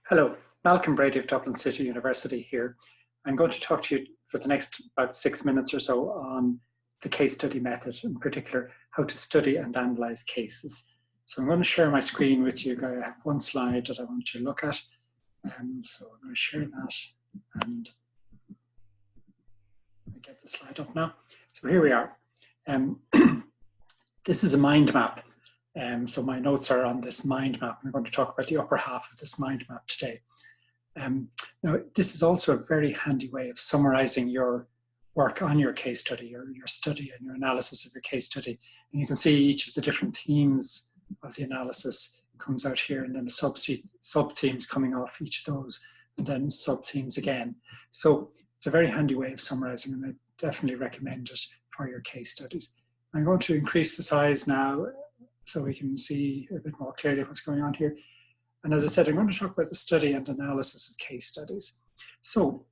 Hello, Malcolm Brady of Dublin City University here. I'm going to talk to you for the next about 6 minutes or so on the case study method, in particular, how to study and analyse cases. So I'm going to share my screen with you. I have one slide that I want you to look at. So I'm going to share that and let me get the slide up now. So here we are. This is a mind map. So my notes are on this mind map. I'm going to talk about the upper half of this mind map today. Now, this is also a very handy way of summarizing your work on your case study, your study and your analysis of your case study. And you can see each of the different themes of the analysis comes out here, and then the sub-themes coming off each of those, and then sub-themes again. So it's a very handy way of summarizing, and I definitely recommend it for your case studies. I'm going to increase the size now so we can see a bit more clearly what's going on here. And as I said, I'm going to talk about the study and analysis of case studies. So,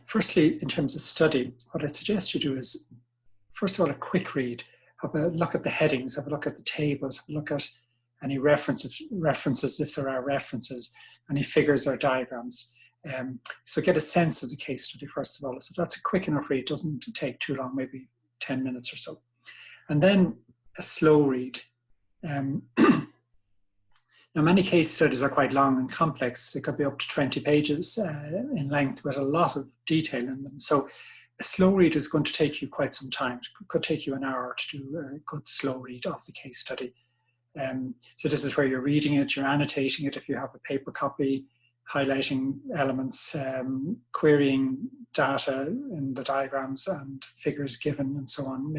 firstly, in terms of study, what I suggest you do is, first of all, a quick read. Have a look at the headings, have a look at the tables, have a look at any references if there are references, any figures or diagrams. So get a sense of the case study, first of all. So that's a quick enough read, doesn't take too long, maybe 10 minutes or so. And then a slow read. Now, many case studies are quite long and complex. They could be up to 20 pages in length with a lot of detail in them. So a slow read is going to take you quite some time. It could take you an hour to do a good slow read of the case study. So this is where you're reading it, you're annotating it if you have a paper copy, highlighting elements, querying data in the diagrams and figures given and so on,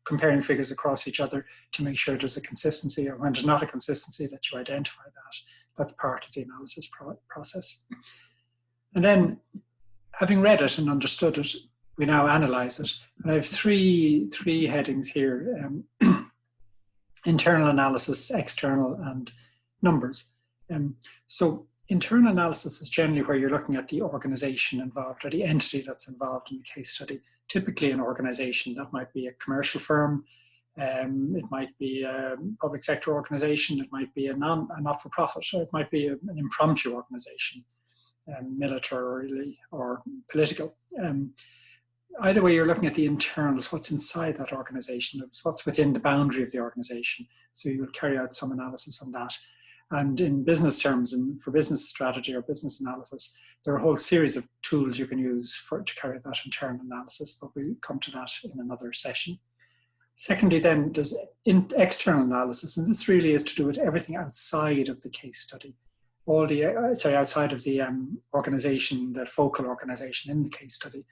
comparing figures across each other to make sure there's a consistency, or when there's not a consistency that you identify that. That's part of the analysis process. And then, having read it and understood it, we now analyze it. And I have three headings here: internal analysis, external, and numbers. So internal analysis is generally where you're looking at the organization involved or the entity that's involved in the case study. Typically an organization, that might be a commercial firm, it might be a public sector organization, it might be a not-for-profit, or it might be an impromptu organization, militarily or political. Either way, you're looking at the internals, what's inside that organization, what's within the boundary of the organization. So you'll carry out some analysis on that. And in business terms, and for business strategy or business analysis, there are a whole series of tools you can use to carry out that internal analysis, but we'll come to that in another session. Secondly, then, there's external analysis, and this really is to do with everything outside of the case study, outside of the organization, the focal organization in the case study.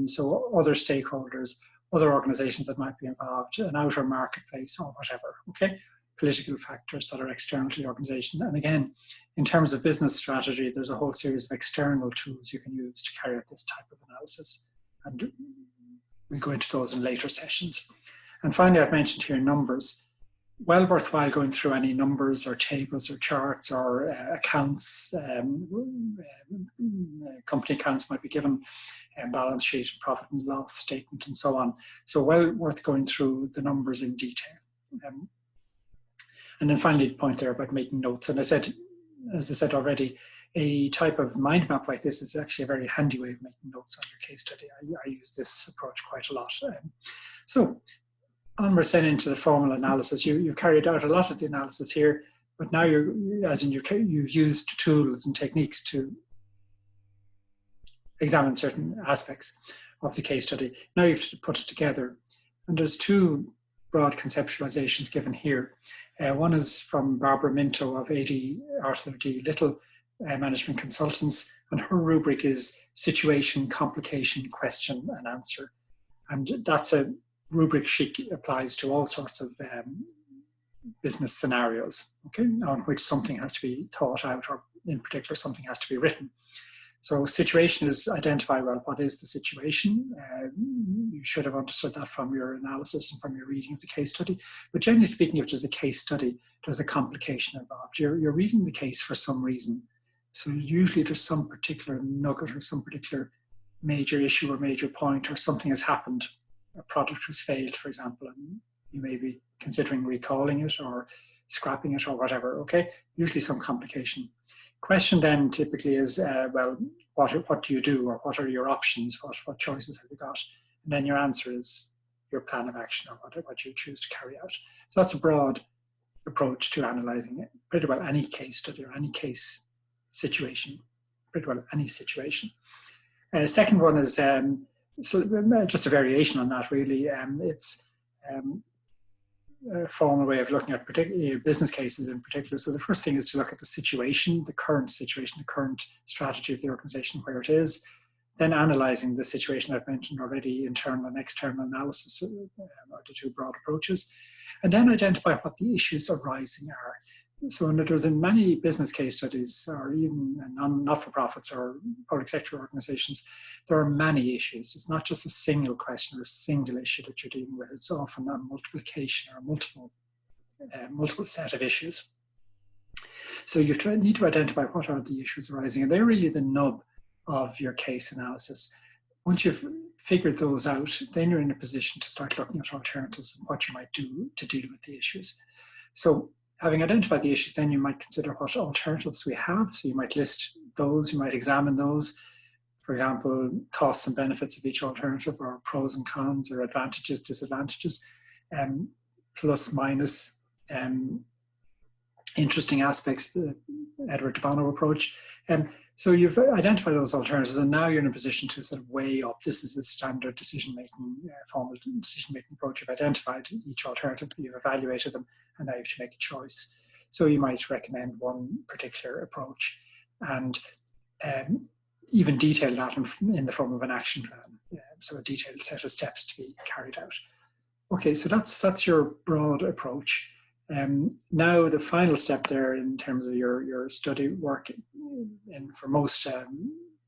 So other stakeholders, other organizations that might be involved, an outer marketplace or whatever, okay? Political factors that are external to the organization. And again, in terms of business strategy, there's a whole series of external tools you can use to carry out this type of analysis. And we'll go into those in later sessions. And finally, I've mentioned here numbers. Well worthwhile going through any numbers or tables or charts or accounts. Company accounts might be given, balance sheet, profit and loss statement, and so on. So well worth going through the numbers in detail. And then finally, the point there about making notes. And as I said already, a type of mind map like this is actually a very handy way of making notes on your case study. I use this approach quite a lot. So onwards then into the formal analysis. You've carried out a lot of the analysis here, but now you've used tools and techniques to examine certain aspects of the case study. Now you have to put it together. And there's two broad conceptualizations given here. One is from Barbara Minto of AD Arthur D. Little Management Consultants, and her rubric is situation, complication, question, and answer. And that's a rubric she applies to all sorts of business scenarios, okay, on which something has to be thought out, or in particular, something has to be written. So situation is identify, well, what is the situation? You should have understood that from your analysis and from your reading of the case study. But generally speaking, if there's a case study, there's a complication involved. You're reading the case for some reason. So usually there's some particular nugget or some particular major issue or major point, or something has happened. A product has failed, for example, and you may be considering recalling it, or scrapping it or whatever, okay? Usually some complication. Question then typically is, well, what do you do, or what are your options? What choices have you got? And then your answer is your plan of action, or what you choose to carry out. So that's a broad approach to analysing it. Pretty well any case study or any case situation, pretty well any situation. Second one is just a variation on that, really. It's a formal way of looking at particular business cases in particular. So the first thing is to look at the situation, the current situation, the current strategy of the organization, where it is. Then analysing the situation I've mentioned already, internal and external analysis, are the two broad approaches. And then identify what the issues arising are. So in many business case studies, or even not-for-profits or public sector organizations, there are many issues. It's not just a single question or a single issue that you're dealing with. It's often a multiplication or multiple set of issues. So you need to identify what are the issues arising, and they're really the nub of your case analysis. Once you've figured those out, then you're in a position to start looking at alternatives and what you might do to deal with the issues. So having identified the issues, then you might consider what alternatives we have. So you might list those, you might examine those. For example, costs and benefits of each alternative, or pros and cons, or advantages, disadvantages, plus, minus, interesting aspects, the Edward de Bono approach. So you've identified those alternatives, and now you're in a position to sort of weigh up. This is the standard decision-making, formal decision-making approach. You've identified each alternative, you've evaluated them, and now you have to make a choice. So you might recommend one particular approach, and even detail that in the form of an action plan. So a detailed set of steps to be carried out. Okay, so that's your broad approach. Now the final step there in terms of your study work, and for most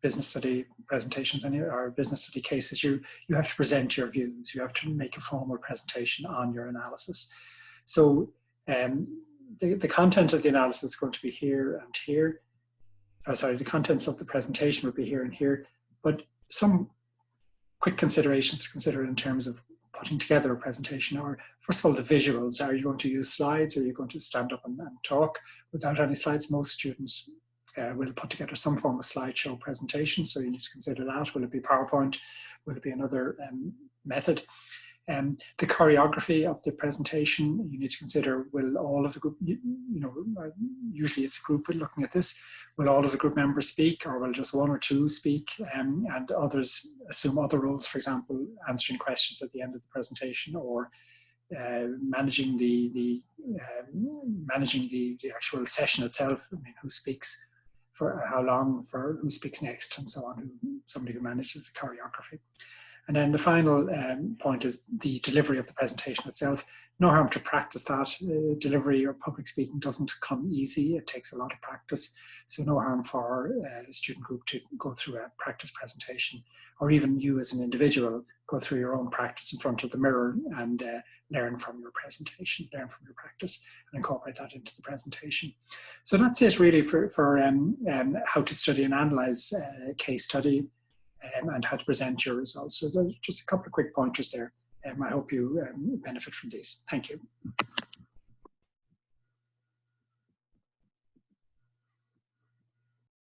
business study presentations or business study cases, you have to present your views. You have to make a formal presentation on your analysis. So the content of the analysis is going to be here and here. Oh, sorry, the contents of the presentation would be here and here, but some quick considerations to consider in terms of putting together a presentation. Or first of all, the visuals. Are you going to use slides, or are you going to stand up and talk without any slides? Most students will put together some form of slideshow presentation, so you need to consider that. Will it be PowerPoint? Will it be another method? The choreography of the presentation, you need to consider, will all of the group, usually it's a group looking at this, will all of the group members speak, or will just one or two speak, and others assume other roles, for example, answering questions at the end of the presentation, or managing the actual session itself. I mean, who speaks for how long, for who speaks next, and so on, somebody who manages the choreography. And then the final point is the delivery of the presentation itself. No harm to practice that. Delivery or public speaking doesn't come easy. It takes a lot of practice. So no harm for a student group to go through a practice presentation, or even you as an individual go through your own practice in front of the mirror and learn from your presentation, learn from your practice, and incorporate that into the presentation. So that's it really for how to study and analyze a case study, and how to present your results. So there's just a couple of quick pointers there. I hope you benefit from these. Thank you.